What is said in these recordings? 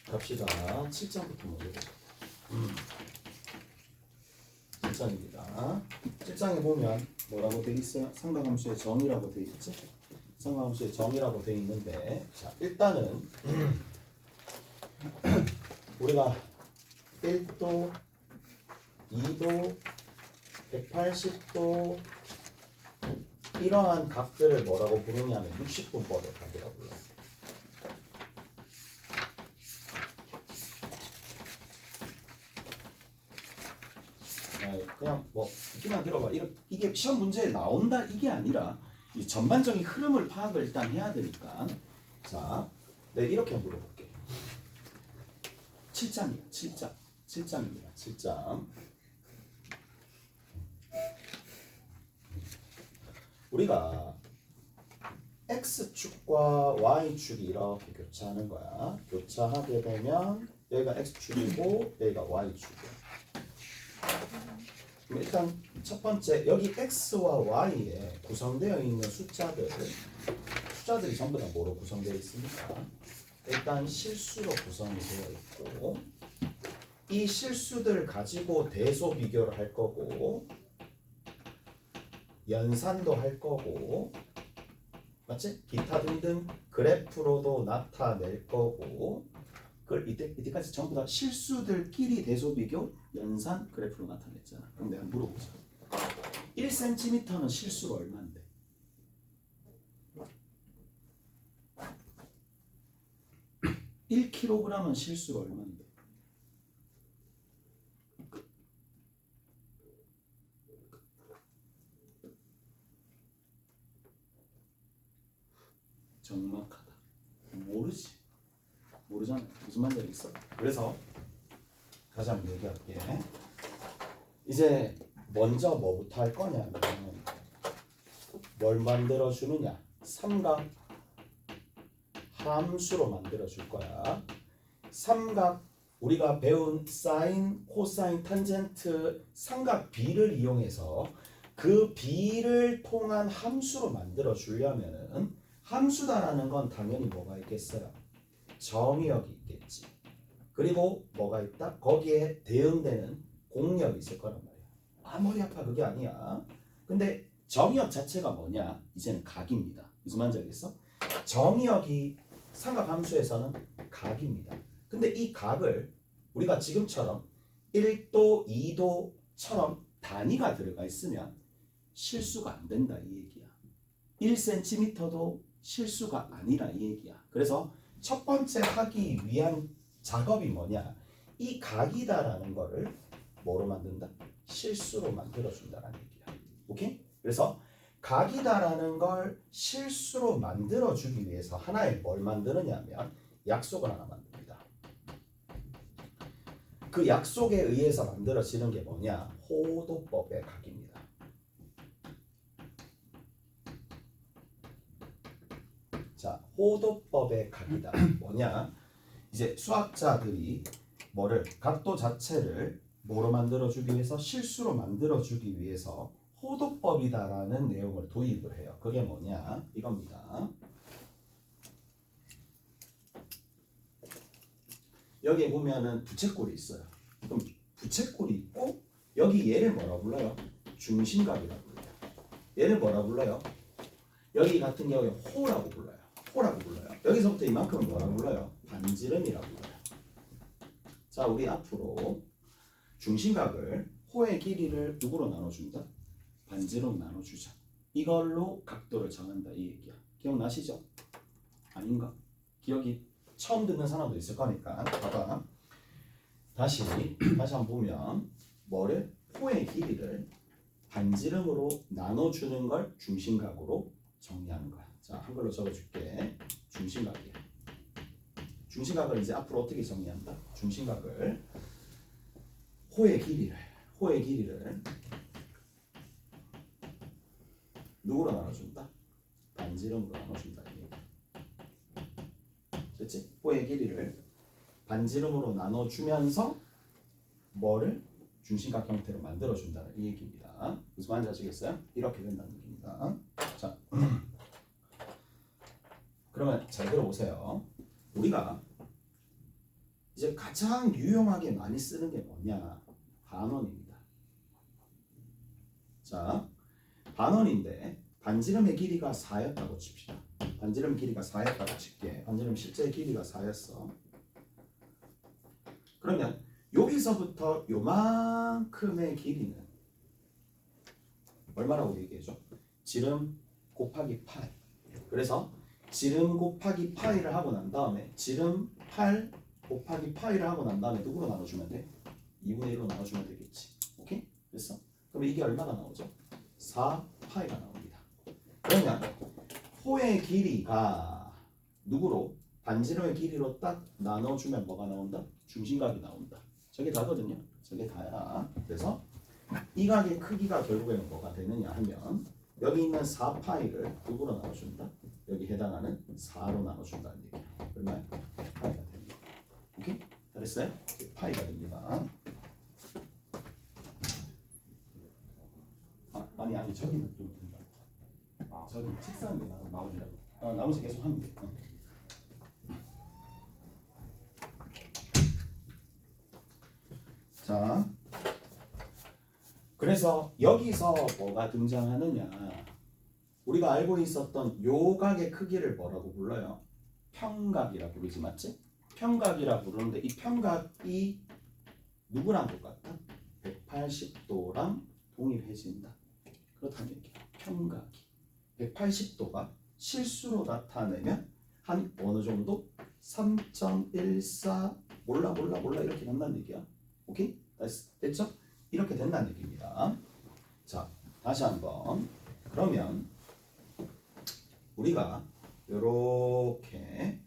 갑시다. 7장부터 먼저 볼게요. 7장입니다. 7장에 보면 뭐라고 되어 있어요? 삼각함수의 정의라고 되어 있지? 삼각함수의 정의라고 되어 있는데, 자, 일단은 우리가 1도, 2도, 180도 이러한 각들을 뭐라고 부르냐면 60분법의 각이라고 불러요. 그냥 뭐 듣기만 들어봐. 이게 시험 문제에 나온다 이게 아니라 이 전반적인 흐름을 파악을 일단 해야 되니까. 자, 내가 이렇게 물어볼게. 7장이야. 7장. 7장입니다. 7장. 우리가 X축과 Y축이 이렇게 교차하는 거야. 교차하게 되면 여기가 X축이고 여기가 Y축이야. 그럼 일단 첫 번째 여기 X와 Y에 구성되어 있는 숫자들이 전부 다 뭐로 구성되어 있습니까? 일단 실수로 구성이 되어 있고 이 실수들 가지고 대소 비교를 할 거고 연산도 할 거고 맞지? 기타 등등 그래프로도 나타낼 거고 그걸 이때까지 전부 다 실수들끼리 대소 비교, 연산, 그래프로 나타냈잖아. 그럼 내가 물어보자. 1cm는 실수가 얼마인데? 1kg은 실수가 얼마인데? 정확하다. 모르지. 모르잖아. 무슨 말인지 알겠어? 그래서 다시 한번 얘기할게. 이제 먼저 뭐부터 할 거냐면 뭘 만들어 주느냐? 삼각 함수로 만들어 줄 거야. 삼각 우리가 배운 사인, 코사인, 탄젠트 삼각 비를 이용해서 그 비를 통한 함수로 만들어 주려면은 함수다라는 건 당연히 뭐가 있겠어요? 정의역이 있겠지. 그리고 뭐가 있다? 거기에 대응되는 공역이 있을 거란 말이야. 아 머리 아파 그게 아니야. 근데 정의역 자체가 뭐냐? 이제는 각입니다. 무슨 말인지 알겠어? 정의역이 삼각함수에서는 각입니다. 근데 이 각을 우리가 지금처럼 1도, 2도처럼 단위가 들어가 있으면 실수가 안 된다 이 얘기야. 1cm도 실수가 아니라 이 얘기야. 그래서 첫 번째 하기 위한 작업이 뭐냐? 이 각이다라는 거를 뭐로 만든다? 실수로 만들어준다라는 얘기야. 오케이? 그래서 각이다라는 걸 실수로 만들어주기 위해서 하나의 뭘 만드느냐면 약속을 하나 만듭니다. 그 약속에 의해서 만들어지는 게 뭐냐? 호도법의 각입니다. 자, 호도법의 각이다. 뭐냐? 이제 수학자들이 뭐를 각도 자체를 뭐로 만들어주기 위해서 실수로 만들어주기 위해서 호도법이다라는 내용을 도입을 해요. 그게 뭐냐? 이겁니다. 여기에 보면은 부채꼴이 있어요. 그럼 부채꼴이 있고 여기 얘를 뭐라 불러요? 중심각이라고 불러요. 얘를 뭐라 불러요? 여기 같은 경우에 호라고 불러요. 호라고 불러요. 여기서부터 이만큼은 뭐라 불러요? 반지름이라고 불러요. 자, 우리 앞으로 중심각을 호의 길이를 누구로 나눠준다? 반지름 나눠주자. 이걸로 각도를 정한다 이 얘기야. 기억나시죠? 아닌가? 기억이 처음 듣는 사람도 있을 거니까 봐봐. 다시 한번 보면 뭐를? 호의 길이를 반지름으로 나눠주는 걸 중심각으로 정리하는 거야. 자, 한글로 적어줄게. 중심각이야. 중심각을 이제 앞으로 어떻게 정리한다? 중심각을 호의 길이를 누구로 나눠준다? 반지름으로 나눠준다. 그렇지? 호의 길이를 반지름으로 나눠주면서 뭐를? 중심각 형태로 만들어준다는 이 얘기입니다. 무슨 말인지 아시겠어요? 이렇게 된다는 얘기입니다. 자, 그러면 잘 들어보세요. 우리가 이제 가장 유용하게 많이 쓰는 게 뭐냐? 반원입니다. 자, 반원인데 반지름의 길이가 4였다고 칩시다. 반지름 길이가 4였다고 칠게. 반지름 실제 길이가 4였어. 그러면 여기서부터 요만큼의 길이는 얼마라고 얘기해줘? 지름 곱하기 파이. 그래서 지름 곱하기 파이를 하고 난 다음에 지름 8 곱하기 파이를 하고 난 다음에 누구로 나눠주면 돼? 2분의 1로 나눠주면 되겠지. 오케이? 됐어? 그럼 이게 얼마가 나오죠? 4파이가 나옵니다. 그러면 호의 길이가 누구로? 반지름의 길이로 딱 나눠주면 뭐가 나온다? 중심각이 나온다. 저게 다거든요. 저게 다야. 그래서 이 각의 크기가 결국에는 뭐가 되느냐 하면 여기 있는 4파이를 누구로 나눠준다? 여기 해당하는 4로 나눠준다는 얘기야. 얼마야? 파이가 됩니다. 오케이? 잘했어요? 파이가 됩니다. 아니 저기는 좀 된다. 저기 책상 위에 나오더라고. 나머지 계속 하면 돼. 자, 그래서 여기서 뭐가 등장하느냐? 우리가 알고 있었던 요 각의 크기를 뭐라고 불러요? 평각이라 부르지, 맞지? 평각이라 부르는데 이 평각이 누구랑 똑같다? 180도랑 동일해진다. 그렇다는 얘기야. 평각이 180도가 실수로 나타내면 한 어느 정도 3.14 몰라 이렇게 된다는 얘기야. 오케이? 됐죠? 이렇게 된다는 얘기입니다. 자, 다시 한번. 그러면 우리가 요렇게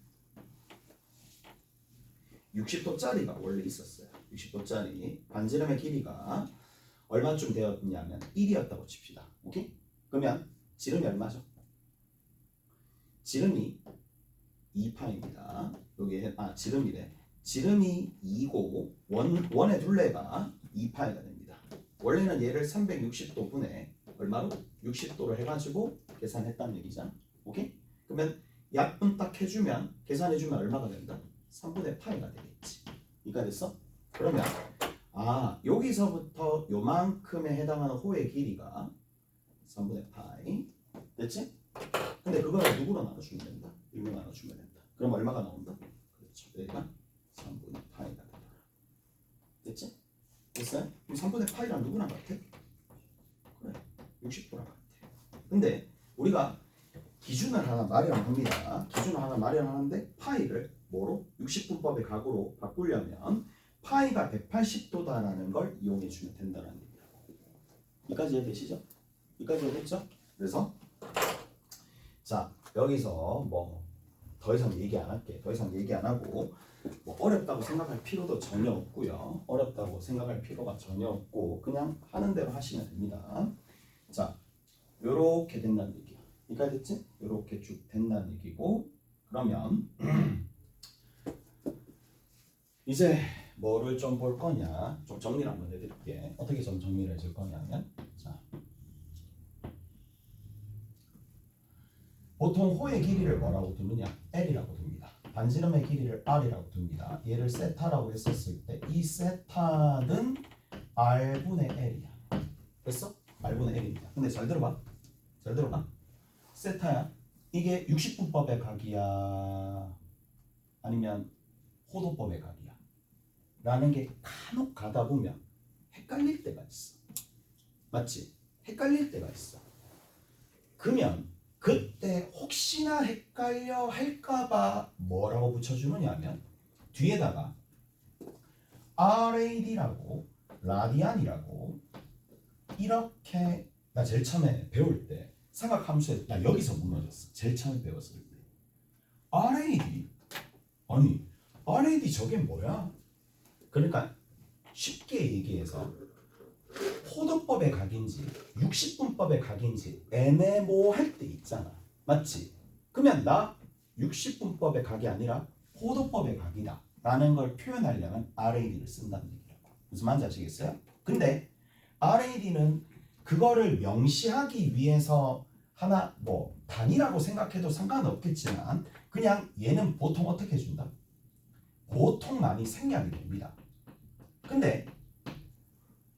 60도짜리가 원래 있었어요. 60도짜리 반지름의 길이가 얼마쯤 되었냐면 1이었다고 칩시다. 오케이? 그러면 지름이 얼마죠? 지름이 2파입니다. 여기 지름이래. 지름이 2고 원의 둘레가 2파이가 됩니다. 원래는 얘를 360도 분의 얼마로? 60도로 해가지고 계산했다는 얘기잖아. 오케이? 그러면 약분 딱 해주면 계산해주면 얼마가 된다? 3분의 파이가 되겠지. 이까 됐어? 그러면 여기서부터 요만큼에 해당하는 호의 길이가 3분의 파이 됐지? 근데 그거를 누구로 나눠주면 된다? 1로 나눠주면 된다. 그럼 얼마가 나온다? 그렇죠. 여기가 3분의 파이가 되더라. 됐지? 됐어요? 그럼 3분의 파이랑 누구랑 같아? 그래, 60도랑 같아. 근데 우리가 기준을 하나 마련합니다. 기준을 하나 마련하는데 파이를 뭐로? 60분법의 각으로 바꾸려면 파이가 180도다라는 걸 이용해주면 된다는 얘기예요. 여기까지 이해되시죠? 여기까지 이해됐죠? 그래서 자, 여기서 뭐 더 이상 얘기 안 할게. 더 이상 얘기 안 하고 뭐 어렵다고 생각할 필요도 전혀 없고요. 어렵다고 생각할 필요가 전혀 없고 그냥 하는 대로 하시면 됩니다. 자, 요렇게 된다는 얘기야. 여기까지 됐지? 요렇게 쭉 된다는 얘기고 그러면 이제 뭐를 좀 볼 거냐? 좀 정리를 한번 해드릴게. 어떻게 좀 정리를 해줄 거냐면 자, 보통 호의 길이를 뭐라고 두느냐? L이라고 둡니다. 반지름의 길이를 R이라고 둡니다. 얘를 세타라고 했었을 때 이 세타는 R분의 L이야. 됐어? R분의 L입니다. 근데 잘 들어봐. 잘 들어봐. 세타야. 이게 60분법의 각이야? 아니면 호도법의 각이야? 라는 게 간혹 가다 보면 헷갈릴 때가 있어. 맞지? 헷갈릴 때가 있어. 그러면 그때 혹시나 헷갈려 할까봐 뭐라고 붙여주느냐 하면 뒤에다가 RAD라고 라디안이라고 이렇게 나 제일 처음에 배울 때 삼각함수에 나 여기서 무너졌어. 제일 처음에 배웠을 때 RAD? 아니 RAD 저게 뭐야? 그러니까 쉽게 얘기해서 호도법의 각인지 60분법의 각인지 애매모호할 때 있잖아. 맞지? 그러면 나 60분법의 각이 아니라 호도법의 각이다 라는 걸 표현하려면 RAD를 쓴다는 얘기라고. 무슨 말인지 아시겠어요? 근데 RAD는 그거를 명시하기 위해서 하나 뭐 단위라고 생각해도 상관없겠지만 그냥 얘는 보통 어떻게 해준다? 보통 많이 생략이 됩니다. 근데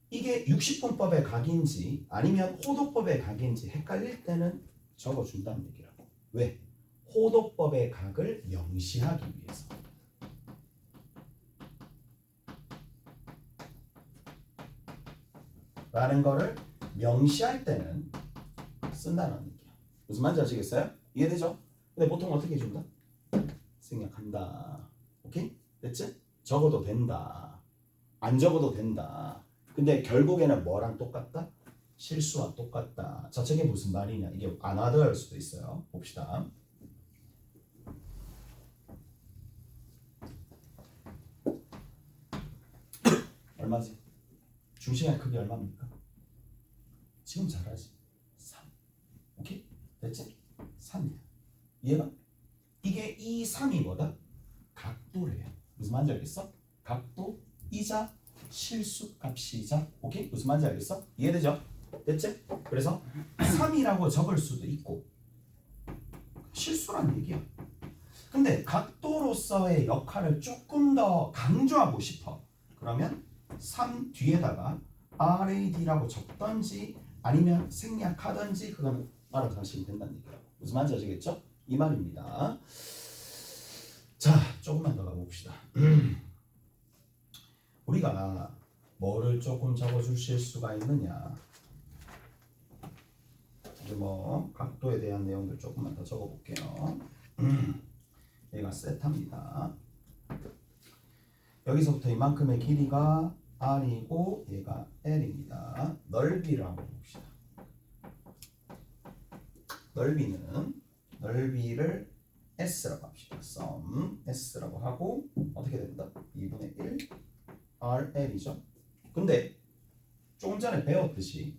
이게 60분법의 각인지 아니면 호도법의 각인지 헷갈릴 때는 적어준다는 얘기라고. 왜? 호도법의 각을 명시하기 위해서. 라는 거를 명시할 때는 쓴다는 얘기야. 무슨 말인지 아시겠어요? 이해되죠? 근데 보통 어떻게 해준다? 생략한다. 오케이? 됐지? 적어도 된다. 안 적어도 된다. 근데 결국에는 뭐랑 똑같다? 실수와 똑같다. 자, 저게 무슨 말이냐? 이게 another일 수도 있어요. 봅시다. 얼마지? 중심의 크기 얼마입니까? 지금 잘하지? 3. 오케이? 됐지? 3이야. 이해가? 이게 이 3이 뭐다? 각도래요. 무슨 말인지 알겠어? 각도이자 실수값이자. 오케이? 무슨 말인지 알겠어? 이해되죠? 됐지? 그래서 3이라고 적을 수도 있고 실수란 얘기야. 근데 각도로서의 역할을 조금 더 강조하고 싶어. 그러면 3 뒤에다가 RAD라고 적던지 아니면 생략하던지 그거는 알아서 하시면 된다는 얘기라고. 무슨 말인지 아시겠죠? 이 말입니다. 자, 조금만 더 가봅시다. 우리가 뭐를 조금 적어주실 수가 있느냐. 이제 뭐 각도에 대한 내용들 조금만 더 적어볼게요. 얘가 세타입니다. 여기서부터 이만큼의 길이가 R이고 얘가 L입니다. 넓이를 한번 봅시다. 넓이를 S라고 합시다. sum S라고 하고 어떻게 된다? 2분의 1 RL이죠. 근데 조금 전에 배웠듯이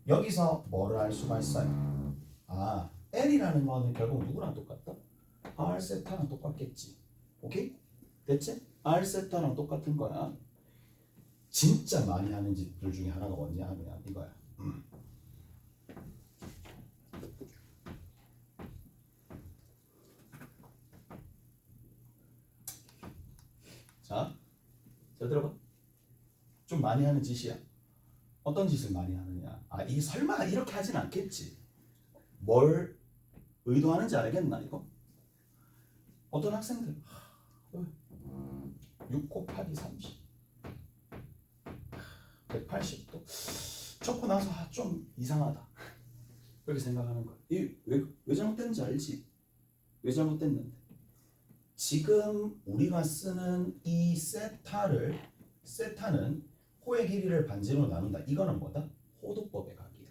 여기서 뭐를 알 수가 있어요? 아, L이라는 거는 결국 누구랑 똑같다? R 세타랑 똑같겠지. 오케이? 됐지? R 세타랑 똑같은 거야. 진짜 많이 하는 집들 중에 하나가 뭐냐 하면 이거야. 자, 잘 들어봐. 좀 많이 하는 짓이야. 어떤 짓을 많이 하느냐? 아, 이 설마 이렇게 하진 않겠지. 뭘 의도하는지 알겠나 이거? 어떤 학생들 6 곱하기 30 180도 적고 나서 좀 이상하다 그렇게 생각하는 거야. 이 왜 잘못됐는지 알지? 왜 잘못됐는데 지금 우리가 쓰는 이 세타는 호의 길이를 반지름으로 나눈다. 이거는 뭐다? 호도법의 각이야.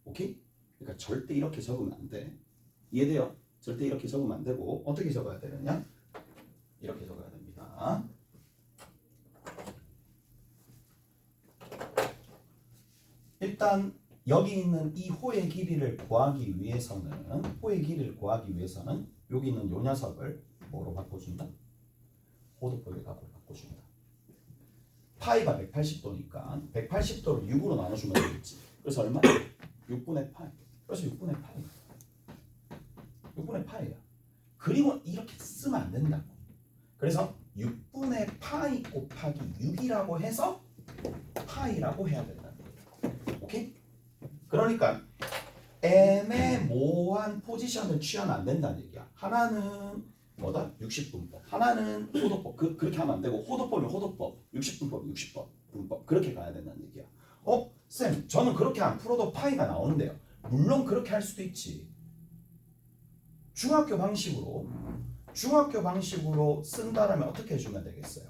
오케이? 그러니까 절대 이렇게 적으면 안 돼. 이해돼요? 절대 이렇게 적으면 안 되고 어떻게 적어야 되느냐? 이렇게 적어야 됩니다. 일단 여기 있는 이 호의 길이를 구하기 위해서는 여기 있는 요 녀석을 뭐로 바꿔준다? 호도법의 각으로 바꿔준다. 파이가 180도니까 180도를 6으로 나눠주면 되겠지. 그래서 얼마? 6분의 파이. 그래서 6분의 파이야. 그리고 이렇게 쓰면 안 된다고. 그래서 6분의 파이 곱하기 6이라고 해서 파이라고 해야 된다. 오케이? 그러니까 애매모호한 포지션을 취하면 안 된다는 얘기야. 하나는 뭐다? 60분법. 하나는 호도법. 그렇게 하면 안 되고 호도법이면 호도법, 60분법, 60분법 그렇게 가야 된다는 얘기야. 쌤, 저는 그렇게 안 풀어도 파이가 나오는데요. 물론 그렇게 할 수도 있지. 중학교 방식으로 쓴다라면 어떻게 해주면 되겠어요?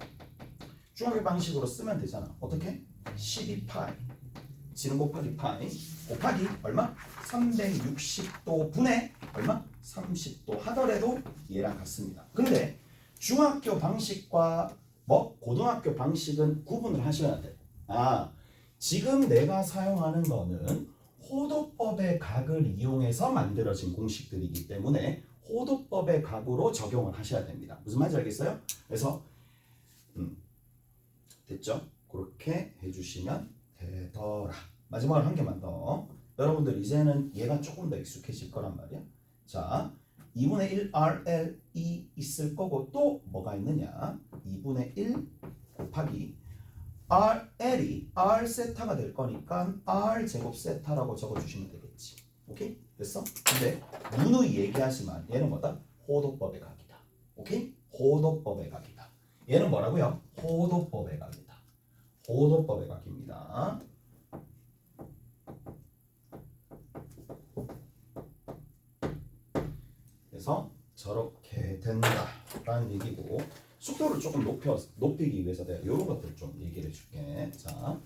중학교 방식으로 쓰면 되잖아. 어떻게? 12파이 지름 곱하기 파이 곱하기 얼마? 360도 분의 얼마? 30도 하더라도 얘랑 같습니다. 근데 중학교 방식과 고등학교 방식은 구분을 하셔야 돼. 지금 내가 사용하는 거는 호도법의 각을 이용해서 만들어진 공식들이기 때문에 호도법의 각으로 적용을 하셔야 됩니다. 무슨 말인지 알겠어요? 그래서 됐죠? 그렇게 해주시면 되더라. 마지막으로 한 개만 더. 여러분들 이제는 얘가 조금 더 익숙해질 거란 말이야. 자, 2분의 1 RL이 있을 거고 또 뭐가 있느냐? 2분의 1 곱하기 RL이 R 세타가 될 거니까 R 제곱 세타라고 적어주시면 되겠지. 오케이? 됐어? 근데 누누이 얘기하지만 얘는 뭐다? 호도법의 각이다. 오케이? 호도법의 각이다. 얘는 뭐라고요? 호도법의 각이다. 호도법의 각입니다. 그래서 저렇게 된다라는 얘기고 속도를 조금 높이기 위해서 내가 이런 것들 좀 얘기를 해줄게. 자,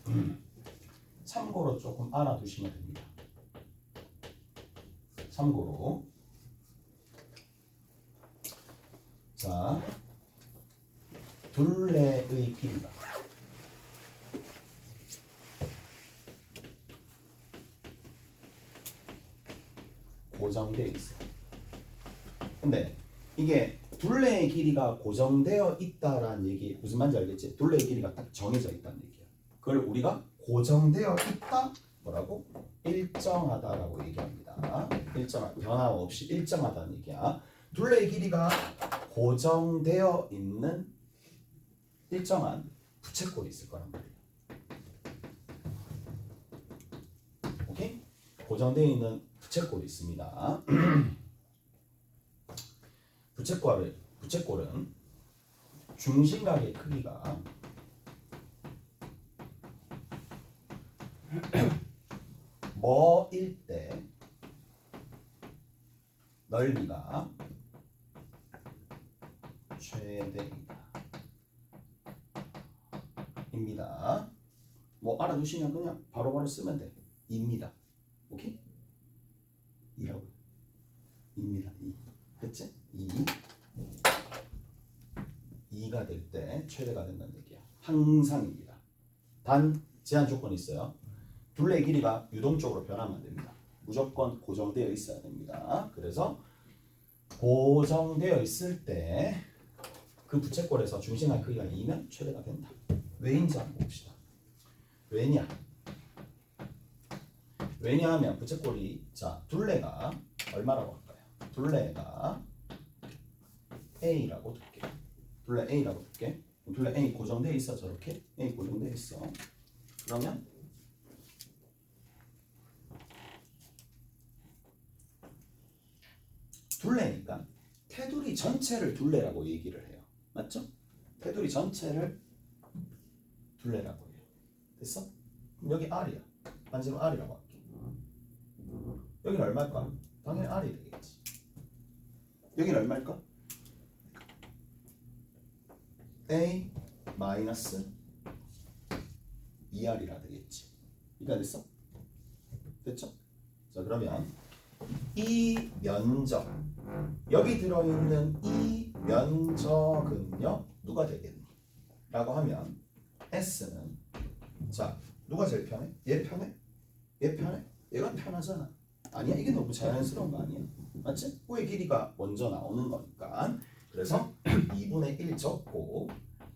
참고로 조금 알아두시면 됩니다. 참고로. 자, 둘레의 길이가 고정되어 있어요. 근데 이게 둘레의 길이가 고정되어 있다라는 얘기 무슨 말인지 알겠지? 둘레의 길이가 딱 정해져 있다는 얘기야. 그걸 우리가 고정되어 있다 뭐라고? 일정하다라고 얘기합니다. 변함없이 일정하다는 얘기야. 둘레의 길이가 고정되어 있는 일정한 부채꼴이 있을 거란 말이야. 오케이? 고정되어 있는 부채꼴이 있습니다. 부채꼴은 중심각의 크기가 뭐일 때 넓이가 최대이다. 입니다. 뭐 알아두시면 그냥 바로바로 쓰면 돼. 입니다. 오케이? 이라고. 입니다. 이. 됐지? 2가 될 때 최대가 된다는 얘기야. 항상입니다. 단 제한 조건이 있어요. 둘레의 길이가 유동적으로 변하면 안 됩니다. 무조건 고정되어 있어야 됩니다. 그래서 고정되어 있을 때 그 부채꼴에서 중심각 크기가 2면 최대가 된다. 왜인지 한번 봅시다. 왜냐하면 부채꼴이 자 둘레가 얼마라고 할까요? 둘레가 A라고 둘게. 둘레 A라고 둘게. 둘레 A 고정되어 있어. 저렇게 A 고정되어 있어. 그러면 둘레니까 테두리 전체를 둘레라고 얘기를 해요. 맞죠? 테두리 전체를 둘레라고 해요. 됐어? 그럼 여기 R이야. 반지름 R이라고 할게. 여기는 얼마일까? 당연히 R이 되겠지. 여기는 얼마일까? A 마이너스 2R이라 되겠지. 이해가 됐어? 됐죠? 자 그러면 이 면적 여기 들어있는 이 면적은요 누가 되겠니? 라고 하면 S는 자 누가 제일 편해? 얘 편해? 얘 편해? 얘가 편하잖아. 아니야? 이게 너무 자연스러운 거 아니야? 맞지? 호의 길이가 먼저 나오는 거니까 그래서 2분의 1 적고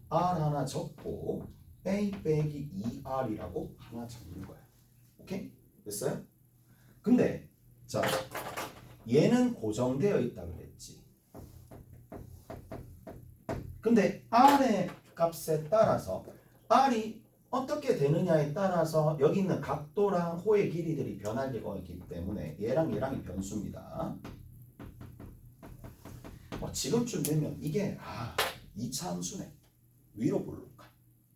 R 하나 적고 A 빼기 2R이라고 하나 적는 거야. 오케이? 됐어요? 근데 자 얘는 고정되어 있다고 그랬지. 근데 R의 값에 따라서 R이 어떻게 되느냐에 따라서 여기 있는 각도랑 호의 길이들이 변할 리가 있기 때문에 얘랑이 변수입니다. 지금쯤 되면 이게 2차 함수네. 위로 볼록한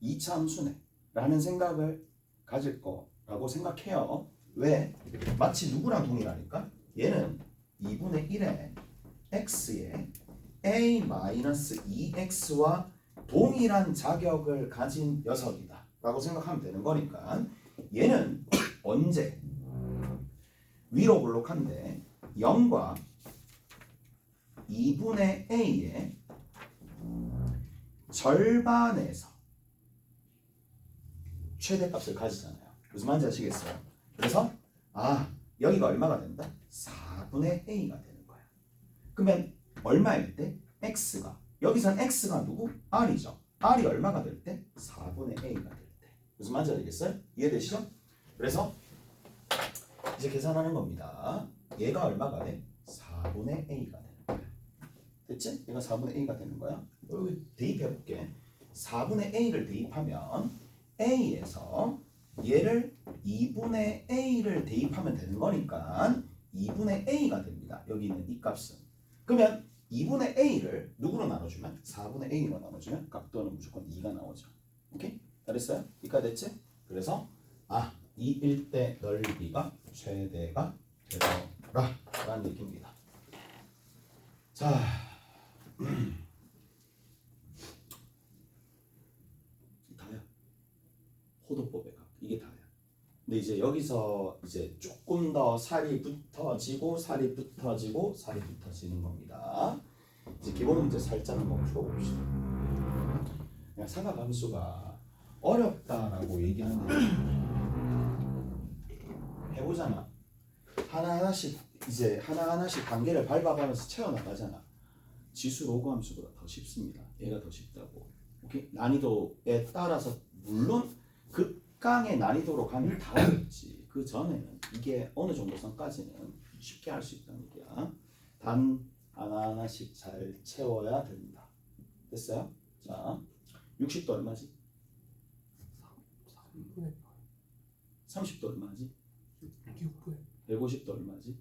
2차 함수네 라는 생각을 가질 거라고 생각해요. 왜? 마치 누구랑 동일하니까? 얘는 2분의 1의 x에 a-2x와 동일한 자격을 가진 녀석이다 라고 생각하면 되는 거니까 얘는 언제? 위로 볼록한데 0과 2분의 a의 절반에서 최대값을 가지잖아요. 무슨 말인지 아시겠어요? 그래서 여기가 얼마가 된다? 4분의 a가 되는 거야. 그러면 얼마일 때? x가 여기선 x가 누구? r이죠. r이 얼마가 될 때? 4분의 a가 될 때. 무슨 말인지 알겠어요? 이해되시죠? 그래서 이제 계산하는 겁니다. 얘가 얼마가 돼? 4분의 a가 되는 거야. 됐지? 얘가 4분의 a가 되는 거야. 여기 대입해 볼게. 4분의 a를 대입하면 a에서 얘를 2분의 a를 대입하면 되는 거니까 2분의 a가 됩니다. 여기 있는 이 값은. 그러면 2분의 a를 누구로 나눠주면? 4분의 a로 나눠주면 각도는 무조건 2가 나오죠. 오케이? 잘했어요? 이까지 됐지? 그래서 이 일대 넓이가 최대가 되더라 라는 얘기입니다. 자, 다야. 호도법의 각 이게 다야. 근데 이제 여기서 이제 조금 더 살이 붙어지고 살이 붙어지고 살이 붙어지는 겁니다. 이제 기본 문제 살짝 한번 풀어봅시다. 그냥 삼각함수가 어렵다라고 얘기하는 해보잖아. 하나하나씩 이제 하나하나씩 단계를 밟아가면서 채워나가잖아. 지수 로그 함수보다 더 쉽습니다. 얘가 더 쉽다고. 오케이? 난이도에 따라서 물론 극강의 난이도로 가면 다 어렵지. 그 전에는 이게 어느 정도 선까지는 쉽게 할 수 있다는 얘기야. 단 하나하나씩 잘 채워야 된다. 됐어요? 자, 60도 얼마지? 3분의 30도 얼마지? 6분의 150도 얼마지?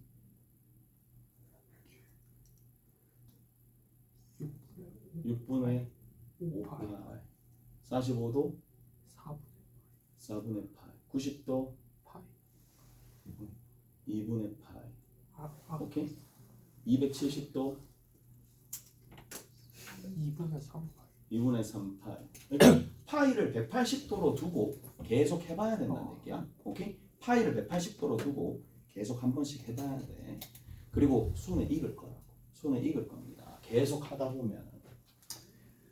6분의 5분의 8. 45도 4분의 8. 90도 8 2분의 8. 오케이? 270도 2분의 3 2분의 3 파이. 그러니까 파이를 180도로 두고 계속 해봐야 된다는 얘기야. 오케이? 파이를 180도로 두고 계속 한 번씩 해봐야 돼. 그리고 손에 익을 거라고. 손에 익을 겁니다. 계속 하다 보면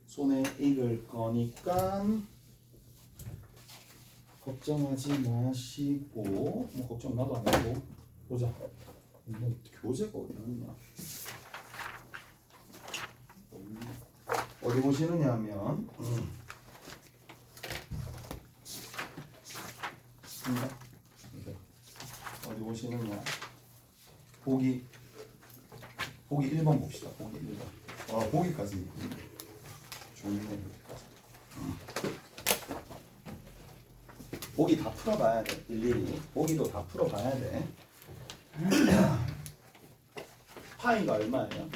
손에 익을 거니까 걱정하지 마시고 뭐 걱정 나도 안 하고 보자. 뭐 교재가 어디 있냐? 어디 보시느냐 하면 어디 보시느냐 보기 1번 봅시다. 보기 1번. 보기까지 좋네. 보기 다 풀어봐야 돼. 일일이 보기도 다 풀어봐야 돼. 파이가 얼마예요?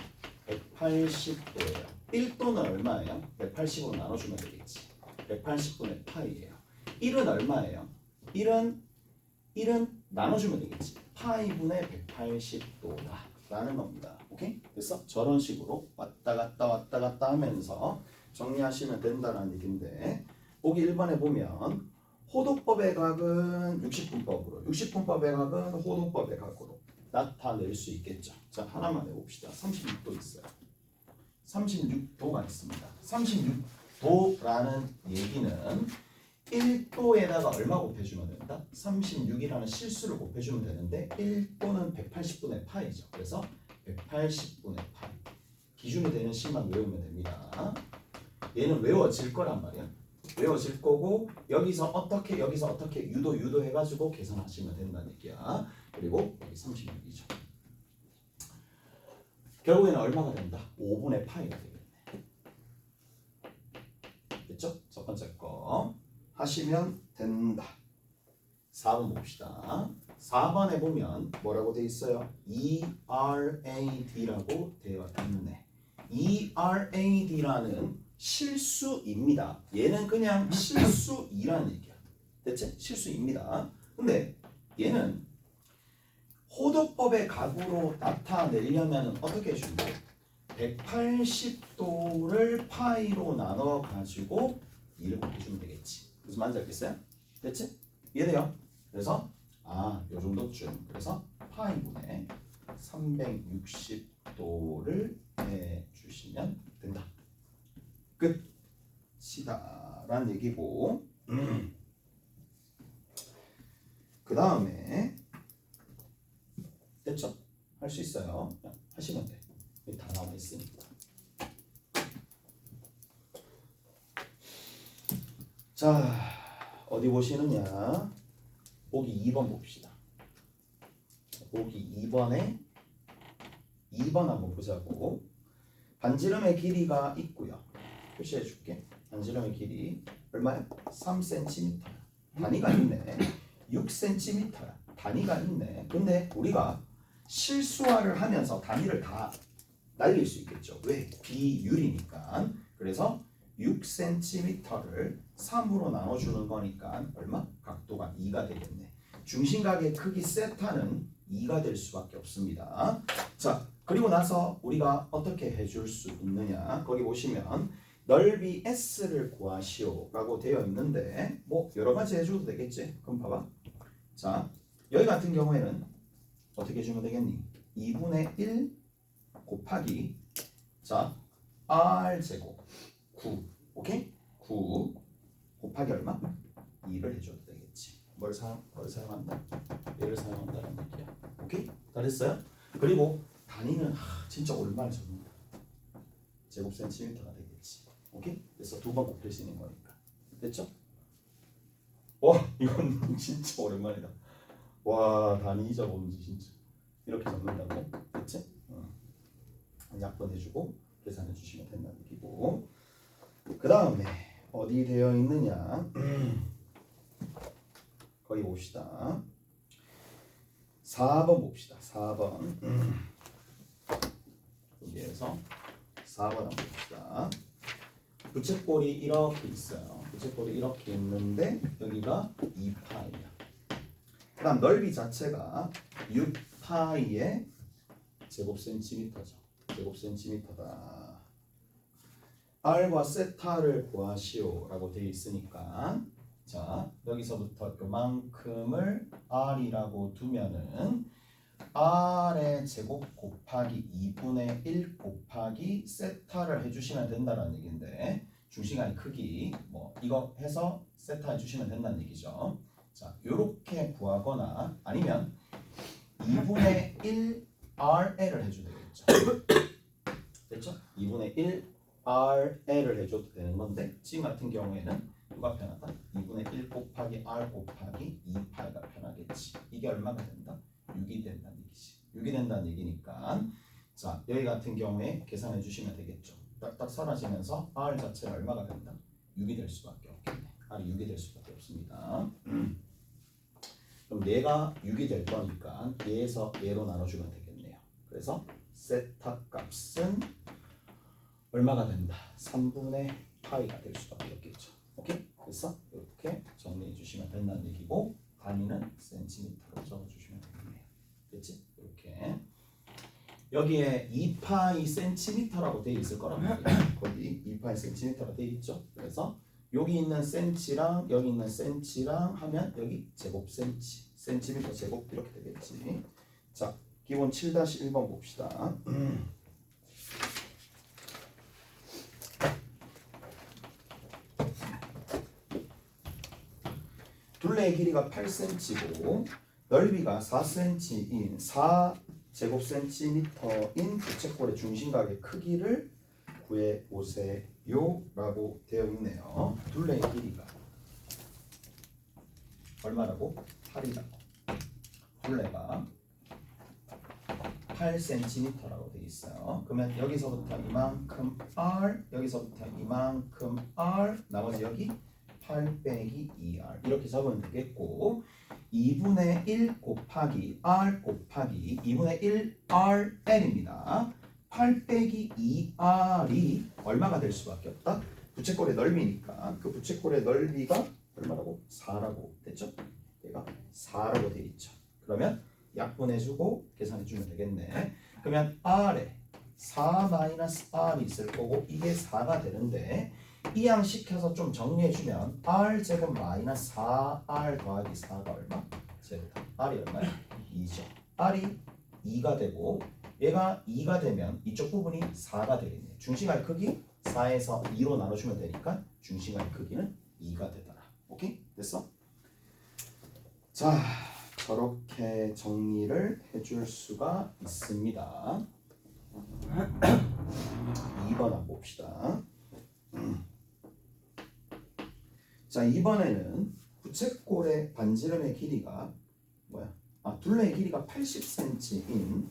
180도예요. 1도는 얼마예요? 180으로 나눠주면 되겠지. 180분의 파이예요. 1은 얼마예요? 1은 나눠주면 되겠지. 파이분의 180도다 라는 겁니다. 오케이? 그래서 저런 식으로 왔다 갔다 하면서 정리하시면 된다는 얘기인데 보기 1번에 보면 호도법의 각은 60분법으로 60분법의 각은 호도법의 각으로 나타낼 수 있겠죠. 자, 하나만 해봅시다. 36도 있어요. 36도가 있습니다. 36도라는 얘기는 1도에다가 얼마 곱해주면 된다? 36이라는 실수를 곱해주면 되는데 1도는 180분의 파이죠. 그래서 180분의 파이. 기준이 되는 식만 외우면 됩니다. 얘는 외워질 거란 말이야. 외워질 거고 여기서 어떻게 유도 해가지고 계산하시면 된다는 얘기야. 그리고 여기 36이죠. 결국에는 얼마가 된다? 5분의 파이가 되겠네. 됐죠? 첫 번째 거 하시면 된다. 4번 봅시다. 4번에 보면 뭐라고 돼 있어요? ERAD라고 되어 있네. ERAD라는 실수입니다. 얘는 그냥 실수이라는 얘기야. 됐지? 실수입니다. 근데 얘는 호도법의 각으로 나타내려면 어떻게 해준다? 180도를 파이로 나눠 가지고 2를 곱해주면 되겠지. 무슨 말인지 알겠어요? 됐지? 이해돼요? 그래서 요 정도쯤. 그래서 파이분의 360도를 해주시면 된다. 끝이다 라는 얘기고 그 다음에 됐죠? 할 수 있어요. 그냥 하시면 돼. 여기 다 나와 있으니까. 자, 어디 보시느냐? 보기 2번 봅시다. 보기 2번에 2번 한번 보자고. 반지름의 길이가 있고요. 표시해 줄게. 반지름의 길이 얼마야? 3cm. 단위가 있네. 6cm야. 단위가 있네. 근데 우리가 실수화를 하면서 단위를 다 날릴 수 있겠죠. 왜? 비율이니까. 그래서 6cm를 3으로 나눠주는 거니까 얼마? 각도가 2가 되겠네. 중심각의 크기 세타는 2가 될 수밖에 없습니다. 자, 그리고 나서 우리가 어떻게 해줄 수 있느냐? 거기 보시면 넓이 S를 구하시오 라고 되어 있는데 뭐 여러 가지 해줘도 되겠지? 그럼 봐봐. 자, 여기 같은 경우에는 어떻게 해주면 되겠니? 2분의 1 곱하기 자 R 제곱 9 오케이? 9 곱하기 얼마? 2를 해줘도 되겠지. 뭘 사용한다? 얘를 사용한다는 얘기야. 오케이? 다 됐어요? 그리고 단위는 진짜 오랜만에 적는다. 제곱 센티미터가 되겠지. 오케이? 그래서 두 번 곱할 수 있는 거니까. 됐죠? 와 이건 진짜 오랜만이다. 와 단위 적었는지 진짜 이렇게 적는다고? 됐지? 약분 해주고 계산해 주시면 된다는 얘기고. 그 다음에 어디 되어 있느냐? 거기 봅시다. 4번 봅시다. 4번. 여기에서 4번 한번 봅시다. 부채꼴이 이렇게 있어요. 부채꼴이 이렇게 있는데 여기가 2파이야. 그 다음 넓이 자체가 6파이의 제곱 센티미터죠. 제곱 센티미터다. R과 세타를 구하시오 라고 되어 있으니까 자 여기서부터 요만큼을 R이라고 두면은 R의 제곱 곱하기 2분의 1 곱하기 세타를 해주시면 된다는 얘기인데 중심각의 크기 뭐 이거 해서 세타 해주시면 된다는 얘기죠. 자 요렇게 구하거나 아니면 2분의 1 RL을 해줘도 되겠죠. 됐죠? 2분의 1 RL을 해줘도 되는 건데 지금 같은 경우에는 누가 편하다? 2분의 1 곱하기 R 곱하기 2파이가 편하겠지. 이게 얼마가 된다? 6이 된다는 얘기지. 6이 된다는 얘기니까 자 여기 같은 경우에 계산해 주시면 되겠죠. 딱딱 사라지면서 R 자체가 얼마가 된다? 6이 될 수밖에 없겠네. R이 6이 될 수밖에 없습니다. 그럼 얘가 6이 될 거니까 얘에서 얘로 나눠주면 되겠네요. 그래서 세타 값은 얼마가 된다? 3분의 파이가 될 수밖에 없겠죠. 오케이? 그래서 이렇게 정리해 주시면 된다는 얘기고 단위는 센티미터로 적어주시면 되겠네요. 됐지? 이렇게 여기에 2파이 센티미터라고 되어 있을 거란 말이에요. 거기 2파이 센티미터가 되어 있죠. 그래서 여기 있는 센치랑 여기 있는 센치랑 하면 여기 제곱 센치 센티미터 제곱 이렇게 되겠지. 자 기본 7-1번 봅시다. 둘레의 길이가 8cm고 넓이가 4cm인 4제곱 센티미터인 부채꼴의 중심각의 크기를 구해보세요 라고 되어 있네요. 둘레의 길이가 얼마라고? 8이라고. 둘레가 8cm라고 되어 있어요. 그러면 여기서부터 이만큼 R, 여기서부터 이만큼 R, 나머지 여기 8 빼기 2R 이렇게 적으면 되겠고 2분의 1 곱하기 R 곱하기 2분의 1 RL입니다. 8 빼기 2R이 얼마가 될 수밖에 없다? 부채꼴의 넓이니까 그 부채꼴의 넓이가 얼마라고? 4라고 됐죠? 얘가 4라고 되어 있죠. 그러면 약분해주고 계산해주면 되겠네. 그러면 R에 4-R이 있을 거고 이게 4가 되는데 이항시켜서 좀 정리해주면 R 제곱 마이너스 4R 더하기 4가 얼마? 제로다. R이 얼마야? 2죠. R이 2가 되고 얘가 2가 되면 이쪽 부분이 4가 되겠네. 중심각의 크기 4에서 2로 나눠주면 되니까 중심각의 크기는 2가 되더라. 오케이? 됐어? 자 저렇게 정리를 해줄 수가 있습니다. 2번 한번 봅시다. 자 이번에는 부채꼴의 반지름의 길이가 뭐야? 둘레의 길이가 80cm인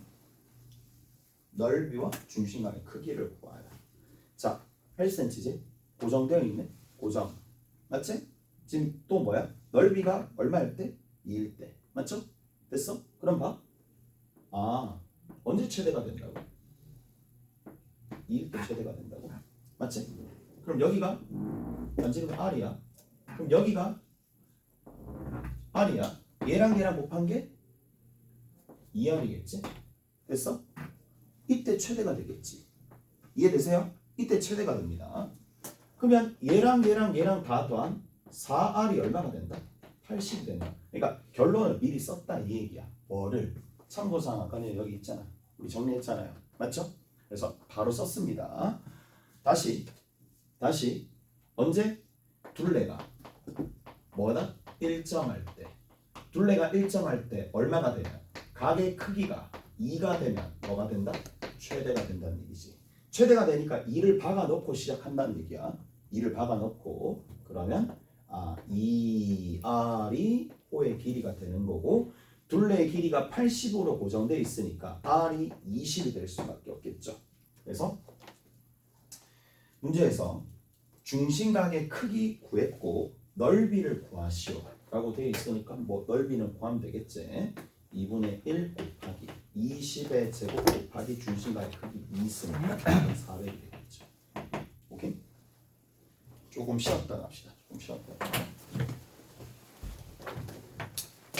넓이와 중심각의 크기를 구하라. 자, 8cm지? 고정되어 있네. 고정. 맞지? 지금 또 뭐야? 넓이가 얼마일 때? 2일 때. 맞죠? 됐어? 그럼 봐. 아, 언제 최대가 된다고? 2일 때 최대가 된다고? 맞지? 그럼 여기가 만지면 R이야. 그럼 여기가 R이야. 얘랑 얘랑 곱한 게 2R이겠지? 됐어? 이때 최대가 되겠지. 이해되세요? 이때 최대가 됩니다. 그러면 얘랑 얘랑 얘랑 다 더한 4R이 얼마가 된다? 80이 된다. 그러니까 결론을 미리 썼다 이 얘기야. 뭐를? 참고사항 아까 여기 있잖아. 우리 정리했잖아요. 맞죠? 그래서 바로 썼습니다. 다시 언제? 둘레가 뭐다? 1점할 때. 둘레가 1점할 때 얼마가 되면 각의 크기가 2가 되면 뭐가 된다? 최대가 된다는 얘기지. 최대가 되니까 2를 박아놓고 시작한다는 얘기야. 2를 박아놓고 그러면 2R이 호의 길이가 되는 거고 둘레의 길이가 80으로 고정되어 있으니까 R이 20이 될 수밖에 없겠죠. 그래서 문제에서 중심각의 크기 구했고 넓이를 구하시오 라고 되어 있으니까 뭐 넓이는 구하면 되겠지. 2분의 1 곱하기 20의 제곱 곱하기 중심각의 크기 2 있으니까 400이 되겠죠. 오케이? 조금 쉬었다 갑시다. 조금 쉬었다.